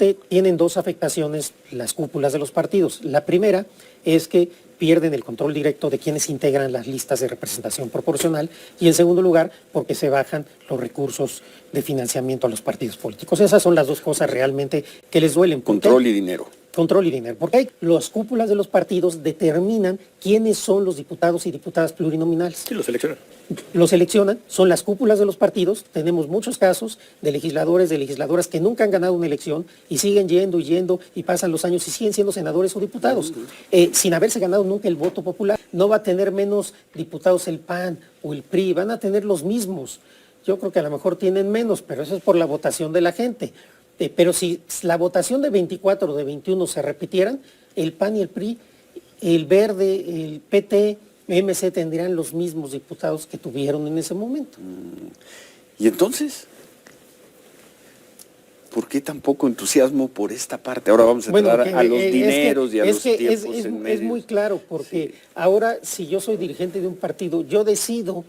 realmente tienen dos afectaciones las cúpulas de los partidos. La primera es que pierden el control directo de quienes integran las listas de representación proporcional y en segundo lugar porque se bajan los recursos de financiamiento a los partidos políticos. Esas son las dos cosas realmente que les duelen. Control y dinero. Control y dinero, porque las cúpulas de los partidos determinan quiénes son los diputados y diputadas plurinominales. Sí, los seleccionan. Los seleccionan, son las cúpulas de los partidos. Tenemos muchos casos de legisladores, de legisladoras que nunca han ganado una elección y siguen yendo y pasan los años y siguen siendo senadores o diputados, sin haberse ganado nunca el voto popular. No va a tener menos diputados el PAN o el PRI, van a tener los mismos. Yo creo que a lo mejor tienen menos, pero eso es por la votación de la gente. Pero si la votación de 24 o de 21 se repitieran, el PAN y el PRI, el Verde, el PT, MC tendrían los mismos diputados que tuvieron en ese momento. ¿Y entonces? ¿Por qué tan poco entusiasmo por esta parte? Ahora vamos a entrar a los dineros y a los tiempos en medio. Es muy claro, porque ahora si yo soy dirigente de un partido, yo decido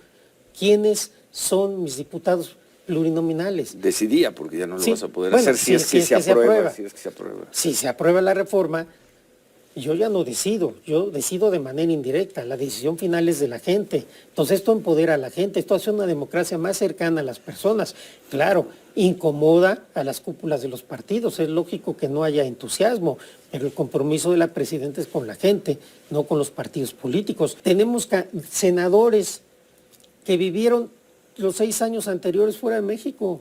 quiénes son mis diputados plurinominales. Decidía, porque ya no lo vas a poder hacer si es que se aprueba. Si se aprueba la reforma, yo ya no decido, yo decido de manera indirecta, la decisión final es de la gente. Entonces esto empodera a la gente, esto hace una democracia más cercana a las personas. Claro, incomoda a las cúpulas de los partidos, es lógico que no haya entusiasmo, pero el compromiso de la presidenta es con la gente, no con los partidos políticos. Tenemos senadores que vivieron los 6 años anteriores fuera de México.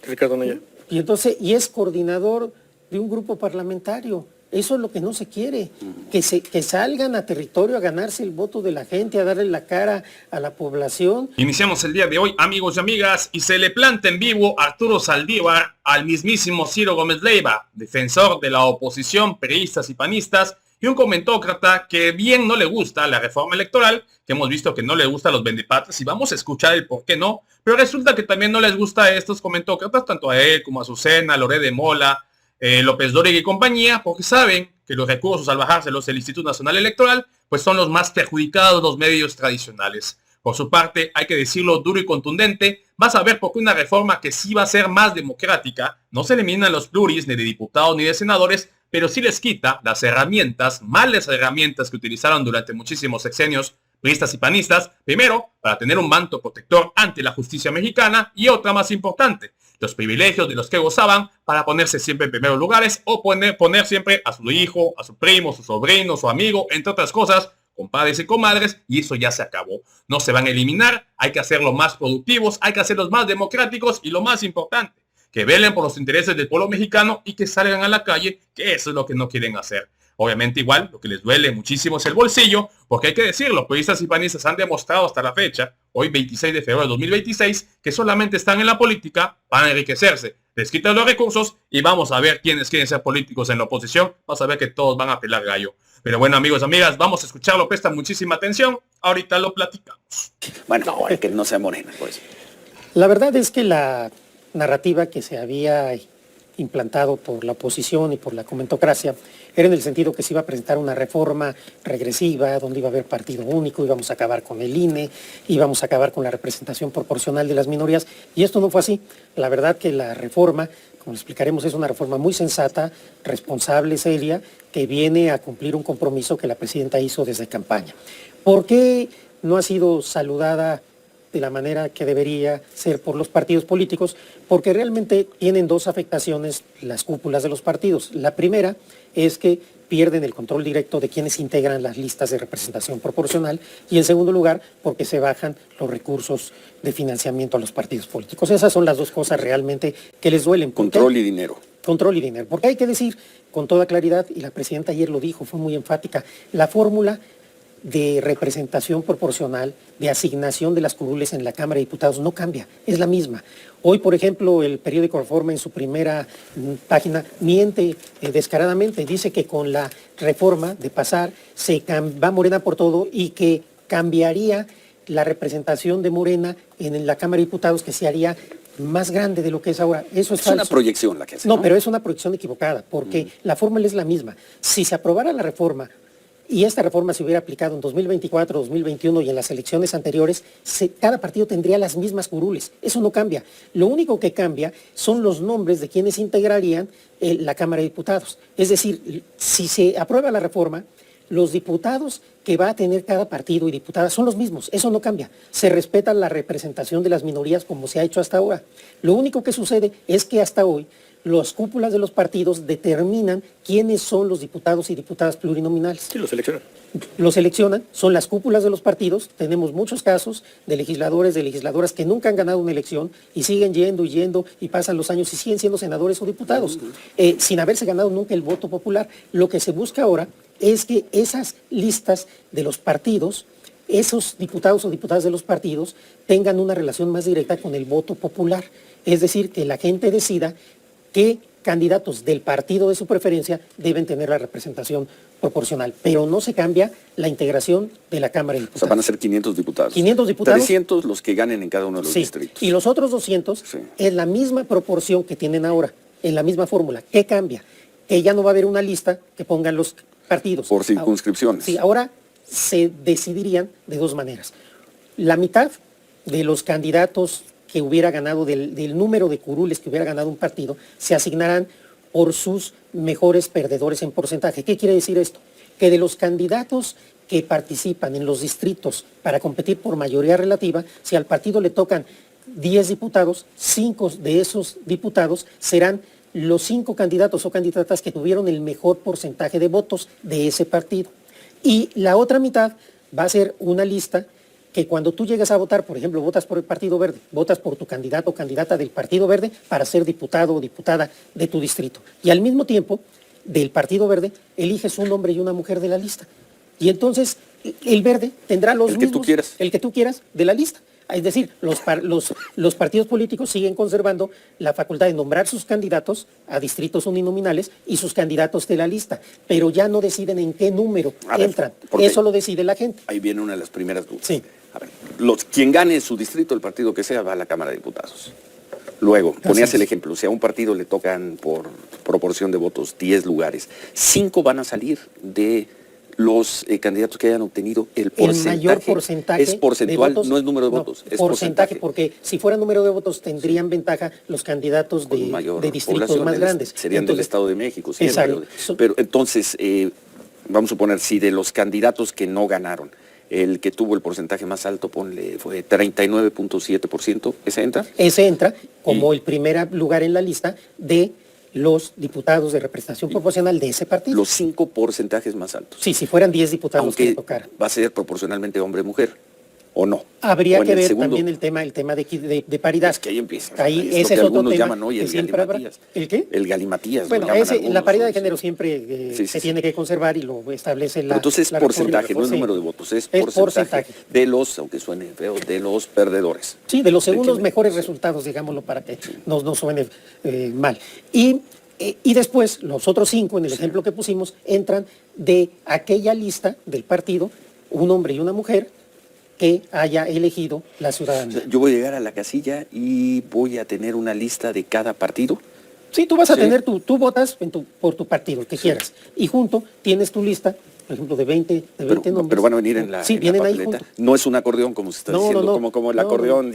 Ricardo Anaya. Y es coordinador de un grupo parlamentario. Eso es lo que no se quiere, que salgan a territorio a ganarse el voto de la gente, a darle la cara a la población. Iniciamos el día de hoy, amigos y amigas, y se le planta en vivo Arturo Saldívar al mismísimo Ciro Gómez Leiva, defensor de la oposición, priistas y panistas, y un comentócrata que bien no le gusta la reforma electoral, que hemos visto que no le gusta a los vendepatrias, y vamos a escuchar el por qué no, pero resulta que también no les gusta a estos comentócratas, tanto a él como a Azucena, Loret de Mola, López Dóriga y compañía, porque saben que los recursos al bajárselos del Instituto Nacional Electoral, pues son los más perjudicados de los medios tradicionales. Por su parte, hay que decirlo duro y contundente, vas a ver por qué una reforma que sí va a ser más democrática, no se eliminan los pluris ni de diputados ni de senadores, pero sí les quita las herramientas, malas herramientas que utilizaron durante muchísimos sexenios priistas y panistas, primero, para tener un manto protector ante la justicia mexicana, y otra más importante, los privilegios de los que gozaban para ponerse siempre en primeros lugares o poner siempre a su hijo, a su primo, su sobrino, su amigo, entre otras cosas, compadres y comadres, y eso ya se acabó. No se van a eliminar, hay que hacerlos más productivos, hay que hacerlos más democráticos y lo más importante, que velen por los intereses del pueblo mexicano y que salgan a la calle, que eso es lo que no quieren hacer. Obviamente igual, lo que les duele muchísimo es el bolsillo, porque hay que decirlo, priistas y panistas han demostrado hasta la fecha, hoy 26 de febrero de 2026, que solamente están en la política para enriquecerse. Les quitan los recursos y vamos a ver quiénes quieren ser políticos en la oposición. Vas a ver que todos van a pelar gallo. Pero bueno, amigos, amigas, vamos a escucharlo, prestan muchísima atención. Ahorita lo platicamos. Bueno, que no sea Morena, pues. La verdad es que la narrativa que se había implantado por la oposición y por la comentocracia era en el sentido que se iba a presentar una reforma regresiva, donde iba a haber partido único, íbamos a acabar con el INE, íbamos a acabar con la representación proporcional de las minorías, y esto no fue así. La verdad que la reforma, como explicaremos, es una reforma muy sensata, responsable, seria, que viene a cumplir un compromiso que la presidenta hizo desde campaña. ¿Por qué no ha sido saludada de la manera que debería ser por los partidos políticos? Porque realmente tienen dos afectaciones las cúpulas de los partidos. La primera es que pierden el control directo de quienes integran las listas de representación proporcional y en segundo lugar porque se bajan los recursos de financiamiento a los partidos políticos. Esas son las dos cosas realmente que les duelen. Control y dinero. Control y dinero. Porque hay que decir con toda claridad, y la presidenta ayer lo dijo, fue muy enfática, la fórmula de representación proporcional, de asignación de las curules en la Cámara de Diputados no cambia, es la misma. Hoy, por ejemplo, el periódico Reforma en su primera página miente descaradamente, dice que con la reforma de pasar va Morena por todo y que cambiaría la representación de Morena en la Cámara de Diputados, que se haría más grande de lo que es ahora. Eso es falso. Una proyección la que hace. No, pero es una proyección equivocada, porque la fórmula es la misma. Si se aprobara la reforma y esta reforma se hubiera aplicado en 2024, 2021 y en las elecciones anteriores, cada partido tendría las mismas curules. Eso no cambia. Lo único que cambia son los nombres de quienes integrarían la Cámara de Diputados. Es decir, si se aprueba la reforma, los diputados que va a tener cada partido y diputada son los mismos, eso no cambia. Se respeta la representación de las minorías como se ha hecho hasta ahora. Lo único que sucede es que hasta hoy las cúpulas de los partidos determinan quiénes son los diputados y diputadas plurinominales. Sí, los seleccionan. Los seleccionan, son las cúpulas de los partidos. Tenemos muchos casos de legisladores, de legisladoras que nunca han ganado una elección y siguen yendo y pasan los años y siguen siendo senadores o diputados, sin haberse ganado nunca el voto popular. Lo que se busca ahora es que esas listas de los partidos, esos diputados o diputadas de los partidos, tengan una relación más directa con el voto popular. Es decir, que la gente decida qué candidatos del partido de su preferencia deben tener la representación proporcional, pero no se cambia la integración de la Cámara de Diputados. O sea, van a ser 500 diputados. 500 diputados. 300 los que ganen en cada uno de los distritos. Y los otros 200 es la misma proporción que tienen ahora, en la misma fórmula. ¿Qué cambia? Que ya no va a haber una lista que pongan los partidos. Por circunscripciones. Sí, ahora se decidirían de dos maneras. La mitad de los candidatos que hubiera ganado, del número de curules que hubiera ganado un partido, se asignarán por sus mejores perdedores en porcentaje. ¿Qué quiere decir esto? Que de los candidatos que participan en los distritos para competir por mayoría relativa, si al partido le tocan 10 diputados, 5 de esos diputados serán los 5 candidatos o candidatas que tuvieron el mejor porcentaje de votos de ese partido. Y la otra mitad va a ser una lista que cuando tú llegas a votar, por ejemplo, votas por el Partido Verde, votas por tu candidato o candidata del Partido Verde para ser diputado o diputada de tu distrito. Y al mismo tiempo, del Partido Verde, eliges un hombre y una mujer de la lista. Y entonces, el Verde tendrá los mismos, el que tú quieras, de la lista. Es decir, los partidos políticos siguen conservando la facultad de nombrar sus candidatos a distritos uninominales y sus candidatos de la lista, pero ya no deciden en qué número entran. Eso lo decide la gente. Ahí viene una de las primeras dudas. Sí. A ver, quien gane su distrito, el partido que sea, va a la Cámara de Diputados. Luego, ponías el ejemplo, si a un partido le tocan por proporción de votos 10 lugares, 5 van a salir de los candidatos que hayan obtenido el porcentaje. El mayor porcentaje es porcentual, de votos, no es número de votos, es porcentaje. Porque si fuera número de votos tendrían ventaja los candidatos de distritos más grandes. Serían del Estado de México. Siempre. Pero entonces, vamos a suponer, si de los candidatos que no ganaron, el que tuvo el porcentaje más alto, ponle, fue 39.7%, ¿ese entra? Ese entra como el primer lugar en la lista de los diputados de representación proporcional de ese partido. Los 5 porcentajes más altos. Sí, si fueran 10 diputados que le tocaran. ¿Va a ser proporcionalmente hombre-mujer o no? Habría que ver también el tema de paridad. Es que ahí empieza. Ahí ese es otro tema. Llaman hoy el galimatías. ¿El qué? El galimatías. Bueno, la paridad de género siempre se tiene que conservar y lo establece la... Entonces es porcentaje, no es número de votos, es porcentaje de los, aunque suene feo, de los perdedores. Sí, de los segundos mejores resultados, digámoslo, para que no suene mal. Y después, los otros 5, en el ejemplo que pusimos, entran de aquella lista del partido, un hombre y una mujer, que haya elegido la ciudadanía. O sea, yo voy a llegar a la casilla y voy a tener una lista de cada partido. Sí, tú vas a tener, tú votas por tu partido, el que quieras, y junto tienes tu lista, por ejemplo, de 20 nombres. Pero van a venir en la vienen la ahí junto. No es un acordeón, como se está diciendo, como el acordeón.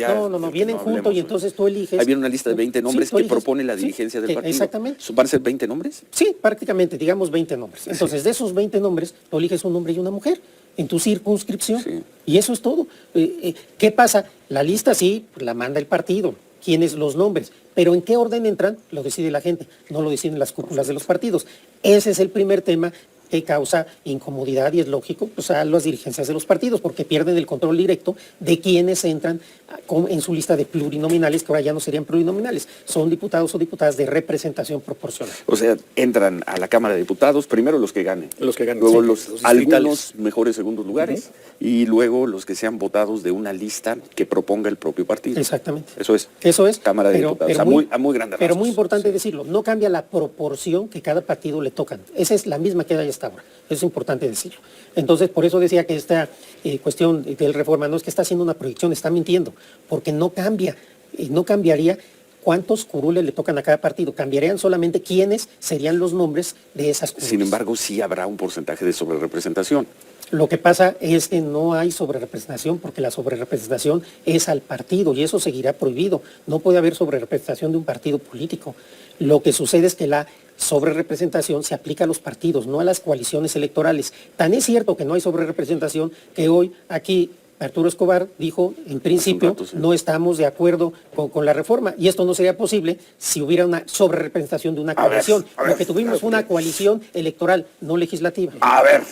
Vienen juntos y entonces tú eliges. Ahí viene una lista de 20 nombres que propone la dirigencia del partido. Exactamente. ¿Van a ser 20 nombres? Sí, prácticamente, digamos 20 nombres. Entonces, de esos 20 nombres, tú eliges un hombre y una mujer en tu circunscripción. Sí. Y eso es todo. ¿Qué pasa? La lista sí, la manda el partido. ¿Quiénes los nombres? Pero ¿en qué orden entran? Lo decide la gente, no lo deciden las cúpulas de los partidos. Ese es el primer tema que causa incomodidad y es lógico a las dirigencias de los partidos porque pierden el control directo de quienes entran en su lista de plurinominales, que ahora ya no serían plurinominales, son diputados o diputadas de representación proporcional. O sea, entran a la Cámara de Diputados, primero los que ganen. Sí, luego los algunos mejores segundos lugares y luego los que sean votados de una lista que proponga el propio partido. Exactamente. Eso es. Cámara de Diputados, a muy grande rasgos. Pero muy importante decirlo, no cambia la proporción que cada partido le tocan. Esa es la misma que hay hasta ahora. Eso es importante decirlo. Entonces, por eso decía que esta cuestión del Reforma no es que está haciendo una proyección, está mintiendo, porque no cambia, no cambiaría cuántos curules le tocan a cada partido. Cambiarían solamente quiénes serían los nombres de esas curules. Sin embargo, sí habrá un porcentaje de sobrerepresentación. Lo que pasa es que no hay sobrerepresentación porque la sobrerepresentación es al partido y eso seguirá prohibido. No puede haber sobrerepresentación de un partido político. Lo que sucede es que la sobrerepresentación se aplica a los partidos, no a las coaliciones electorales. Tan es cierto que no hay sobrerepresentación que hoy aquí Arturo Escobar dijo, en principio, no estamos de acuerdo con la reforma. Y esto no sería posible si hubiera una sobrerepresentación de una coalición. Lo que tuvimos fue una coalición electoral, no legislativa. A ver.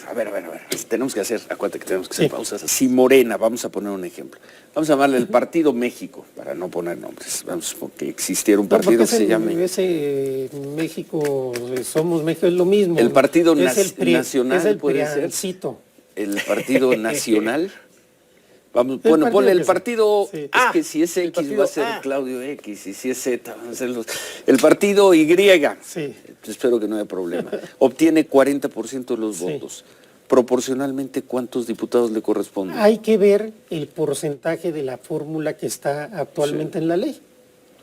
Tenemos que hacer, acuérdate que tenemos que hacer pausas. Si Morena, vamos a poner un ejemplo. Vamos a llamarle el Partido México, para no poner nombres. Vamos, porque existiera un partido que se llame... Ese México, Somos México, es lo mismo. El Partido Nacional, es el puede ser. El Partido Nacional. Vamos, bueno, ponle el partido sí. Es que si es X va a ser Claudio X, y si es Z van a ser los... El partido Y, sí. Espero que no haya problema, obtiene 40% de los votos. Proporcionalmente, ¿cuántos diputados le corresponden? Hay que ver el porcentaje de la fórmula que está actualmente en la ley.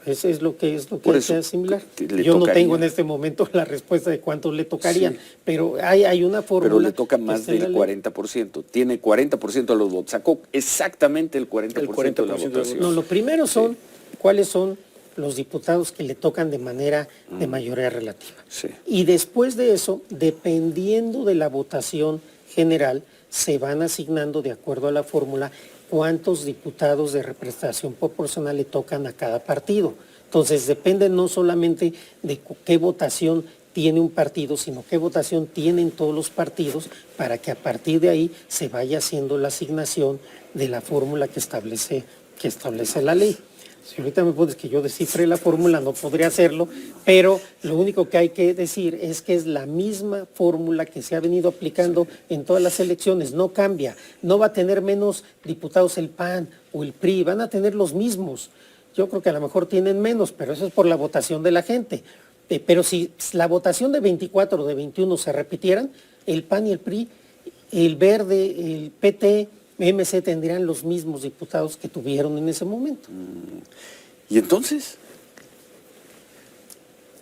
Eso es lo que hay que asimilar. Yo no tengo en este momento la respuesta de cuántos le tocarían, pero hay una fórmula. Pero le toca más del 40%. Tiene 40% de los votos. Sacó exactamente el 40% de la votación. No, lo primero son cuáles son los diputados que le tocan de manera de mayoría relativa. Sí. Y después de eso, dependiendo de la votación general, se van asignando de acuerdo a la fórmula cuántos diputados de representación proporcional le tocan a cada partido. Entonces depende no solamente de qué votación tiene un partido, sino qué votación tienen todos los partidos para que a partir de ahí se vaya haciendo la asignación de la fórmula que establece la ley. Si ahorita me pones que yo descifre la fórmula, no podría hacerlo, pero lo único que hay que decir es que es la misma fórmula que se ha venido aplicando en todas las elecciones, no cambia, no va a tener menos diputados el PAN o el PRI, van a tener los mismos. Yo creo que a lo mejor tienen menos, pero eso es por la votación de la gente. Pero si la votación de 24 o de 21 se repitieran, el PAN y el PRI, el Verde, el PT, MC tendrían los mismos diputados que tuvieron en ese momento. ¿Y entonces?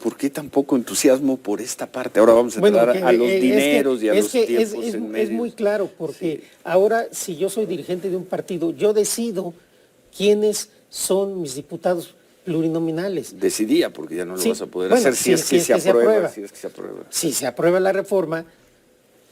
¿Por qué tan poco entusiasmo por esta parte? Ahora vamos a entrar a los dineros y a los tiempos en medio. Es muy claro, porque ahora si yo soy dirigente de un partido, yo decido quiénes son mis diputados plurinominales. Decidía, porque ya no lo vas a poder hacer si es que se aprueba. Si se aprueba la reforma,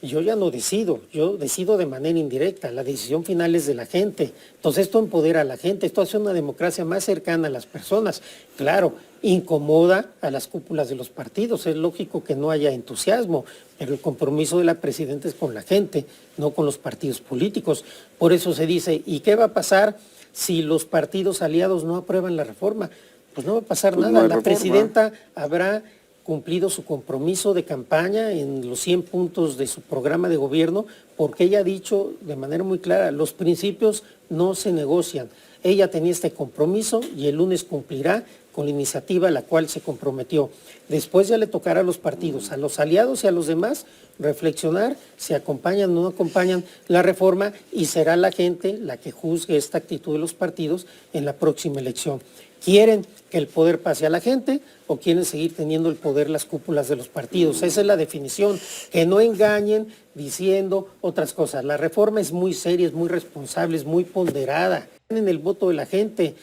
yo ya no decido, yo decido de manera indirecta, la decisión final es de la gente. Entonces esto empodera a la gente, esto hace una democracia más cercana a las personas. Claro, incomoda a las cúpulas de los partidos, es lógico que no haya entusiasmo, pero el compromiso de la presidenta es con la gente, no con los partidos políticos. Por eso se dice, ¿y qué va a pasar si los partidos aliados no aprueban la reforma? Pues no va a pasar nada, la presidenta habrá cumplido su compromiso de campaña en los 100 puntos de su programa de gobierno, porque ella ha dicho de manera muy clara, los principios no se negocian. Ella tenía este compromiso y el lunes cumplirá con la iniciativa a la cual se comprometió. Después ya le tocará a los partidos, a los aliados y a los demás, reflexionar si acompañan o no acompañan la reforma y será la gente la que juzgue esta actitud de los partidos en la próxima elección. ¿Quieren que el poder pase a la gente o quieren seguir teniendo el poder las cúpulas de los partidos? Esa es la definición, que no engañen diciendo otras cosas. La reforma es muy seria, es muy responsable, es muy ponderada. En el voto de la gente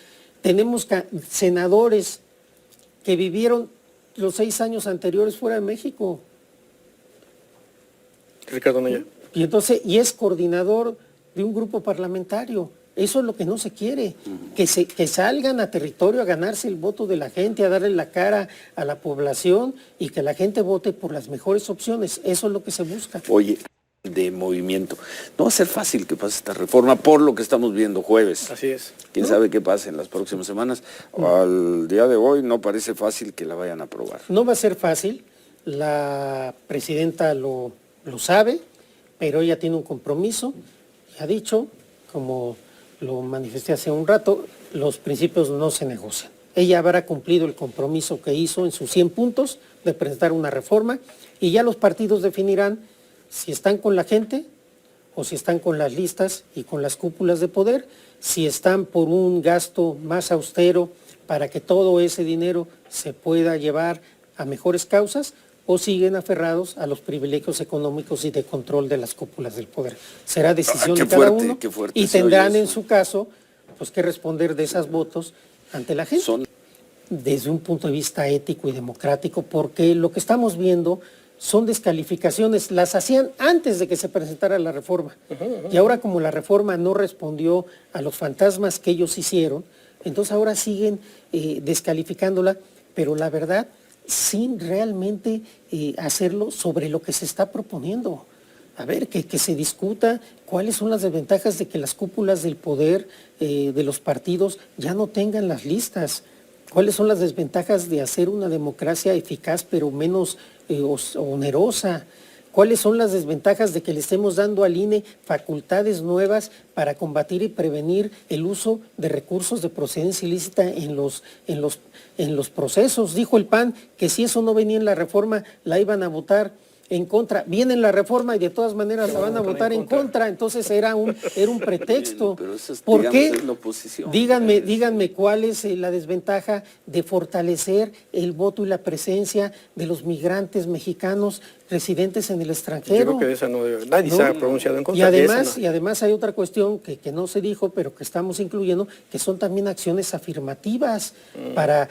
tenemos senadores que vivieron los 6 años anteriores fuera de México. Ricardo Anaya. Y es coordinador de un grupo parlamentario. Eso es lo que no se quiere, que salgan a territorio a ganarse el voto de la gente, a darle la cara a la población y que la gente vote por las mejores opciones. Eso es lo que se busca. Oye, de movimiento, no va a ser fácil que pase esta reforma por lo que estamos viendo jueves. Así es. ¿Quién sabe qué pasa en las próximas semanas? Al día de hoy no parece fácil que la vayan a aprobar. No va a ser fácil, la presidenta lo sabe, pero ella tiene un compromiso, y ha dicho, como lo manifesté hace un rato, los principios no se negocian. Ella habrá cumplido el compromiso que hizo en sus 100 puntos de presentar una reforma y ya los partidos definirán si están con la gente o si están con las listas y con las cúpulas de poder, si están por un gasto más austero para que todo ese dinero se pueda llevar a mejores causas, o siguen aferrados a los privilegios económicos y de control de las cúpulas del poder. Será decisión de cada uno y tendrán en su caso pues que responder de esos votos ante la gente. Desde un punto de vista ético y democrático, porque lo que estamos viendo son descalificaciones, las hacían antes de que se presentara la reforma. Y ahora, como la reforma no respondió a los fantasmas que ellos hicieron, entonces ahora siguen descalificándola, pero la verdad, sin realmente hacerlo sobre lo que se está proponiendo. A ver, que se discuta cuáles son las desventajas de que las cúpulas del poder de los partidos ya no tengan las listas. ¿Cuáles son las desventajas de hacer una democracia eficaz pero menos onerosa? ¿Cuáles son las desventajas de que le estemos dando al INE facultades nuevas para combatir y prevenir el uso de recursos de procedencia ilícita en los procesos? Dijo el PAN que si eso no venía en la reforma, la iban a votar en contra. Viene en la reforma y de todas maneras la van a votar en contra. Entonces era un pretexto. Pero eso es, ¿por qué? Es la oposición. Díganme cuál es la desventaja de fortalecer el voto y la presencia de los migrantes mexicanos residentes en el extranjero. Yo creo que de esa nadie se ha pronunciado en contra. Y además hay otra cuestión que no se dijo, pero que estamos incluyendo, que son también acciones afirmativas para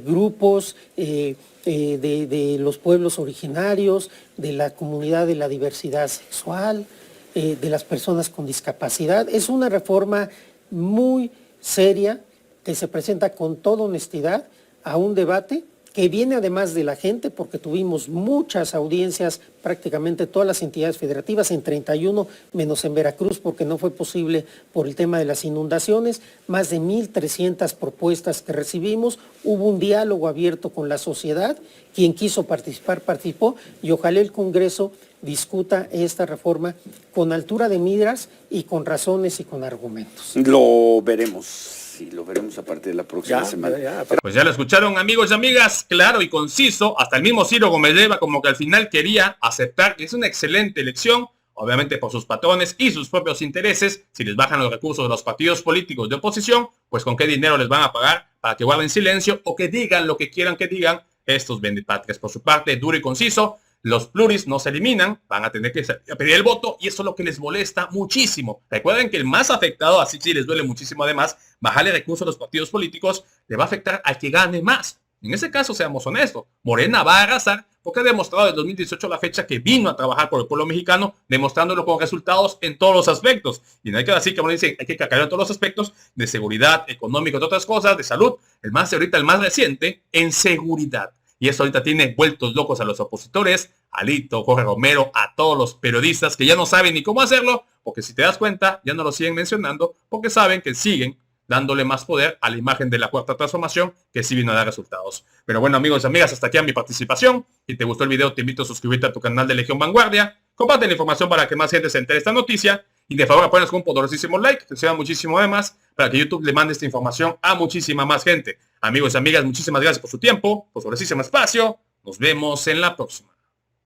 grupos de los pueblos originarios, de la comunidad de la diversidad sexual, de las personas con discapacidad. Es una reforma muy seria que se presenta con toda honestidad a un debate que viene además de la gente, porque tuvimos muchas audiencias, prácticamente todas las entidades federativas, en 31, menos en Veracruz, porque no fue posible por el tema de las inundaciones, más de 1,300 propuestas que recibimos, hubo un diálogo abierto con la sociedad, quien quiso participar, participó, y ojalá el Congreso discuta esta reforma con altura de miras y con razones y con argumentos. Lo veremos. Sí, lo veremos a partir de la próxima semana. Pues ya lo escucharon, amigos y amigas, claro y conciso. Hasta el mismo Ciro Gómez Leiva como que al final quería aceptar que es una excelente elección, obviamente por sus patrones y sus propios intereses. Si les bajan los recursos de los partidos políticos de oposición, pues con qué dinero les van a pagar para que guarden silencio o que digan lo que quieran que digan estos vendepatrias. Por su parte, duro y conciso, los pluris no se eliminan, van a tener que pedir el voto y eso es lo que les molesta muchísimo. Recuerden que el más afectado, así sí les duele muchísimo además, bajarle recursos a los partidos políticos, le va a afectar al que gane más. En ese caso, seamos honestos, Morena va a arrasar porque ha demostrado desde 2018 a la fecha que vino a trabajar por el pueblo mexicano, demostrándolo con resultados en todos los aspectos. Y no hay que decir que Morena dice, hay que cacar en todos los aspectos de seguridad, económico, de otras cosas, de salud. El más reciente, en seguridad. Y eso ahorita tiene vueltos locos a los opositores, a Alito, Jorge Romero, a todos los periodistas que ya no saben ni cómo hacerlo, porque si te das cuenta, ya no lo siguen mencionando, porque saben que siguen dándole más poder a la imagen de la cuarta transformación, que sí vino a dar resultados. Pero bueno, amigos y amigas, hasta aquí mi participación. Si te gustó el video, te invito a suscribirte a tu canal de Legión Vanguardia. Comparte la información para que más gente se entere de esta noticia. Y de favor, apoyas con un poderosísimo like, que sea muchísimo además, para que YouTube le mande esta información a muchísima más gente. Amigos y amigas, muchísimas gracias por su tiempo, por su preciosísimo espacio. Nos vemos en la próxima.